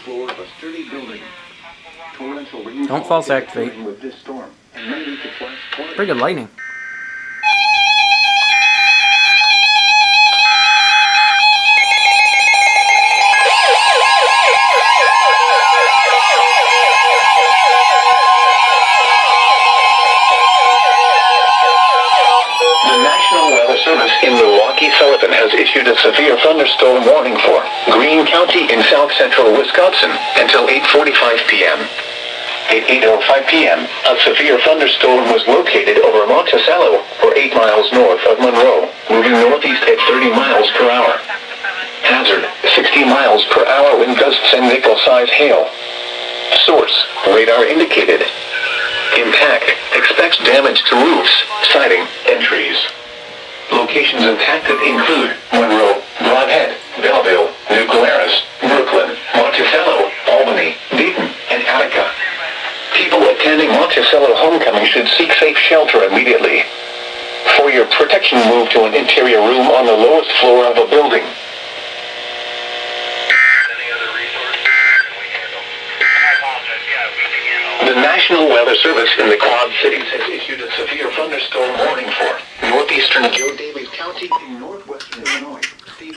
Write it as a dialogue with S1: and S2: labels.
S1: floor of a sturdy building. Torrential rain
S2: Don't false activate.
S1: with this storm, and may lead to flash flooding.
S2: Pretty good lightning.
S3: Service in Milwaukee, Sullivan has issued a severe thunderstorm warning for Greene County in south-central Wisconsin until 8:45 p.m. At 8:05 p.m., a severe thunderstorm was located over Monticello, or 8 miles north of Monroe, moving northeast at 30 miles per hour. Hazard, 60 miles per hour wind gusts and nickel-size hail. Source, radar indicated. Impact, expects damage to roofs, siding, and trees. Locations impacted include Monroe, Broadhead, Belleville, New Glarus, Brooklyn, Monticello, Albany, Dayton, and Attica. People attending Monticello homecoming should seek safe shelter immediately. For your protection, move to an interior room on the lowest floor of a building. The National Weather Service in the Quad Cities has issued a severe thunderstorm warning for northeastern Davis County in northwestern Illinois.